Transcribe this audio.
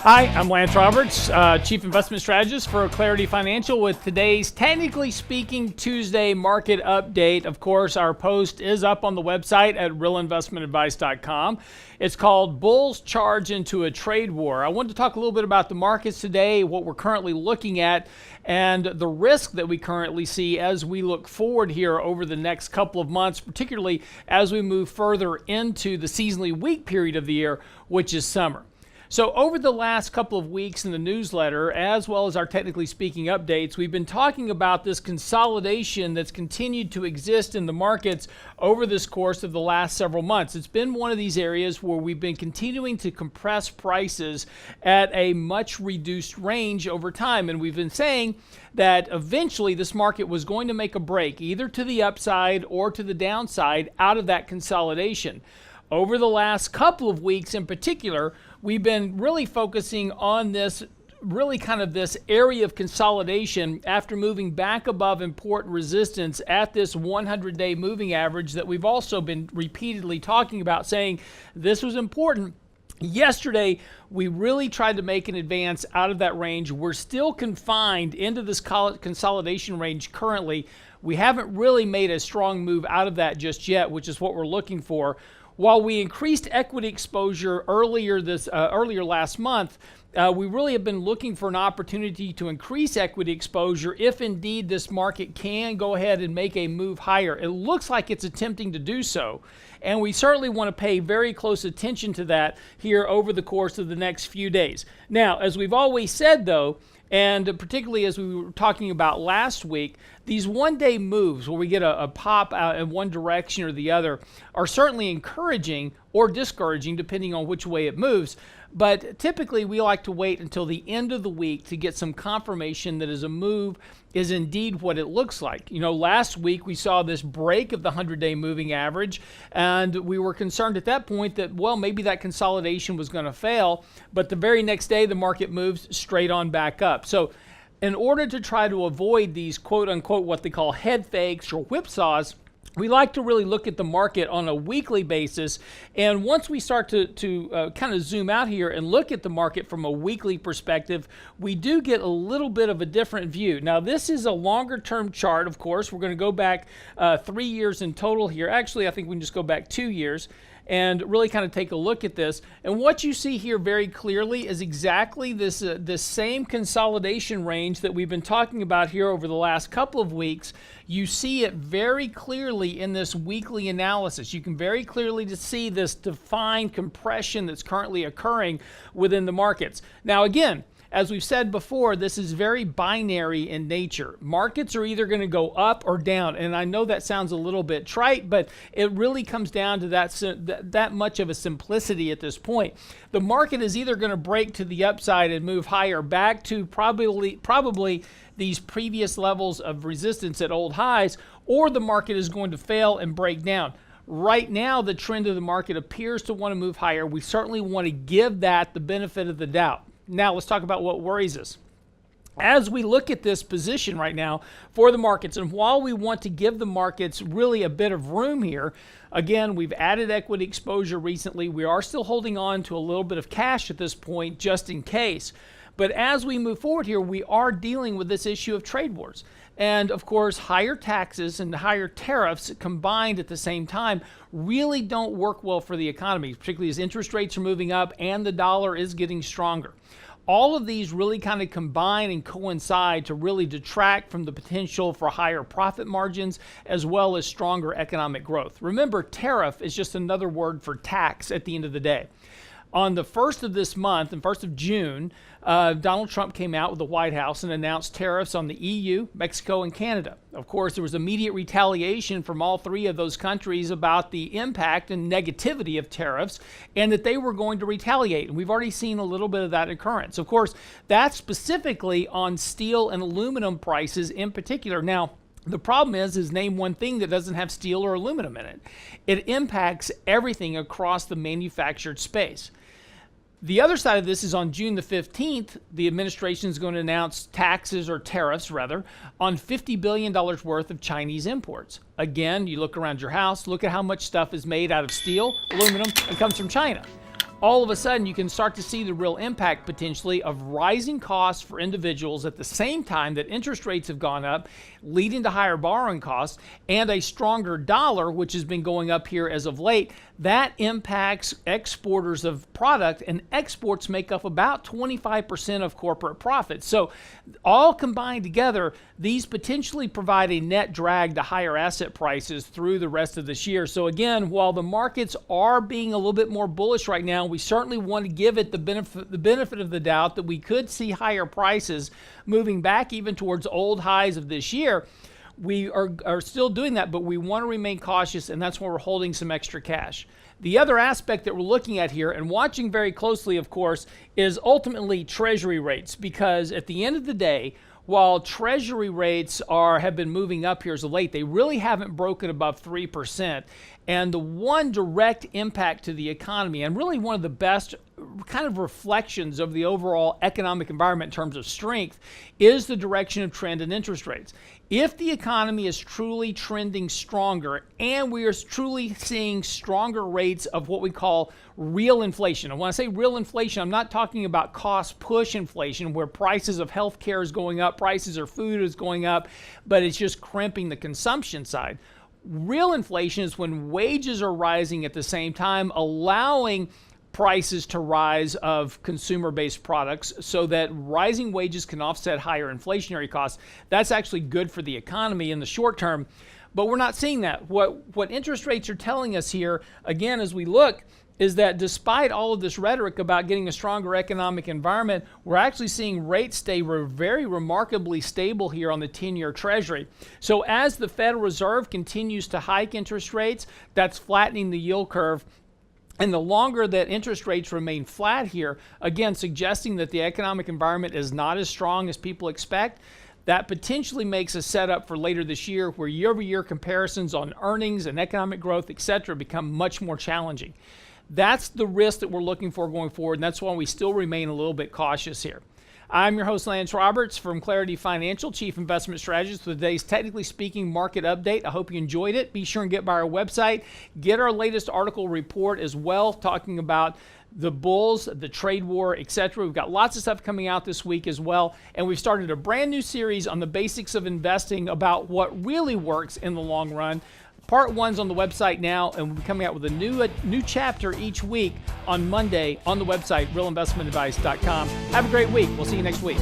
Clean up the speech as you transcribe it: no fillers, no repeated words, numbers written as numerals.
Hi, I'm Lance Roberts, Chief Investment Strategist for Clarity Financial with today's Technically Speaking Tuesday market update. Of course, our post is up on the website at realinvestmentadvice.com. It's called Bulls Charge into a Trade War. I wanted to talk a little bit about the markets today, what we're currently looking at, and the risk that we currently see as we look forward here over the next couple of months, particularly as we move further into the seasonally weak period of the year, which is summer. So over the last couple of weeks in the newsletter, as well as our Technically Speaking updates, we've been talking about this consolidation that's continued to exist in the markets over this course of the last several months. It's been one of these areas where we've been continuing to compress prices at a much reduced range over time. And we've been saying that eventually this market was going to make a break, either to the upside or to the downside out of that consolidation. Over the last couple of weeks in particular, we've been really focusing on this area of consolidation after moving back above important resistance at this 100-day moving average that we've also been repeatedly talking about, saying this was important. Yesterday, we really tried to make an advance out of that range. We're still confined into this consolidation range currently. We haven't really made a strong move out of that just yet, which is what we're looking for. While we increased equity exposure earlier last month, we really have been looking for an opportunity to increase equity exposure if indeed this market can go ahead and make a move higher. It looks like it's attempting to do so, and we certainly want to pay very close attention to that here over the course of the next few days. Now, as we've always said though, and particularly as we were talking about last week, these one-day moves where we get a pop out in one direction or the other are certainly encouraging or discouraging depending on which way it moves. But typically we like to wait until the end of the week to get some confirmation that a move is indeed what it looks like. You know, last week we saw this break of the 100-day moving average, and we were concerned at that point that, well, maybe that consolidation was going to fail, but the very next day the market moves straight on back up. So in order to try to avoid these quote-unquote what they call head fakes or whipsaws, we like to really look at the market on a weekly basis. And once we start to kind of zoom out here and look at the market from a weekly perspective, we do get a little bit of a different view. Now, this is a longer term chart, of course. We're going to go back 3 years in total here. Actually, I think we can just go back 2 years and really kind of take a look at this. And what you see here very clearly is exactly this same consolidation range that we've been talking about here over the last couple of weeks. You see it very clearly in this weekly analysis. You can very clearly see this defined compression that's currently occurring within the markets. Now, again, as we've said before, this is very binary in nature. Markets are either going to go up or down, and I know that sounds a little bit trite, but it really comes down to that much of a simplicity at this point. The market is either going to break to the upside and move higher back to probably these previous levels of resistance at old highs, or the market is going to fail and break down. Right now, the trend of the market appears to want to move higher. We certainly want to give that the benefit of the doubt. Now let's talk about what worries us. As we look at this position right now for the markets, and while we want to give the markets really a bit of room here, again, we've added equity exposure recently. We are still holding on to a little bit of cash at this point just in case. But as we move forward here, we are dealing with this issue of trade wars. And of course, higher taxes and higher tariffs combined at the same time really don't work well for the economy, particularly as interest rates are moving up and the dollar is getting stronger. All of these really kind of combine and coincide to really detract from the potential for higher profit margins as well as stronger economic growth. Remember, tariff is just another word for tax at the end of the day. On the 1st of this month, and 1st of June, Donald Trump came out with the White House and announced tariffs on the EU, Mexico, and Canada. Of course, there was immediate retaliation from all three of those countries about the impact and negativity of tariffs and that they were going to retaliate. And we've already seen a little bit of that occurrence. Of course, that's specifically on steel and aluminum prices in particular. Now, the problem is name one thing that doesn't have steel or aluminum in it. It impacts everything across the manufactured space. The other side of this is on June the 15th, the administration is going to announce taxes or tariffs rather on $50 billion worth of Chinese imports. Again, you look around your house, look at how much stuff is made out of steel, aluminum, and comes from China. all of a sudden you can start to see the real impact potentially of rising costs for individuals at the same time that interest rates have gone up, leading to higher borrowing costs and a stronger dollar, which has been going up here as of late. That impacts exporters of product, and exports make up about 25% of corporate profits. So all combined together, these potentially provide a net drag to higher asset prices through the rest of this year. So again, while the markets are being a little bit more bullish right now, we certainly want to give it the benefit of the doubt that we could see higher prices moving back even towards old highs of this year. We are still doing that, but we want to remain cautious, and that's why we're holding some extra cash. The other aspect that we're looking at here and watching very closely, of course, is ultimately Treasury rates, because at the end of the day, while Treasury rates have been moving up here as of late, they really haven't broken above 3%. And the one direct impact to the economy, and really one of the best kind of reflections of the overall economic environment in terms of strength, is the direction of trend in interest rates. If the economy is truly trending stronger and we are truly seeing stronger rates of what we call real inflation. And when I say real inflation, I'm not talking about cost push inflation where prices of healthcare is going up, prices of food is going up, but it's just crimping the consumption side. Real inflation is when wages are rising at the same time, allowing prices to rise of consumer-based products so that rising wages can offset higher inflationary costs. That's actually good for the economy in the short term, but we're not seeing that. What interest rates are telling us here, again, as we look, is that despite all of this rhetoric about getting a stronger economic environment, we're actually seeing rates stay very remarkably stable here on the 10-year Treasury. So as the Federal Reserve continues to hike interest rates, that's flattening the yield curve. And the longer that interest rates remain flat here, again, suggesting that the economic environment is not as strong as people expect, that potentially makes a setup for later this year where year-over-year comparisons on earnings and economic growth, et cetera, become much more challenging. That's the risk that we're looking for going forward, and that's why we still remain a little bit cautious here. I'm your host, Lance Roberts from Clarity Financial, Chief Investment Strategist with today's Technically Speaking Market Update. I hope you enjoyed it. Be sure and get by our website. Get our latest article report as well, talking about the bulls, the trade war, etc. We've got lots of stuff coming out this week as well. And we've started a brand new series on the basics of investing about what really works in the long run. Part 1's on the website now, and we'll be coming out with a new chapter each week on Monday on the website, realinvestmentadvice.com. Have a great week. We'll see you next week.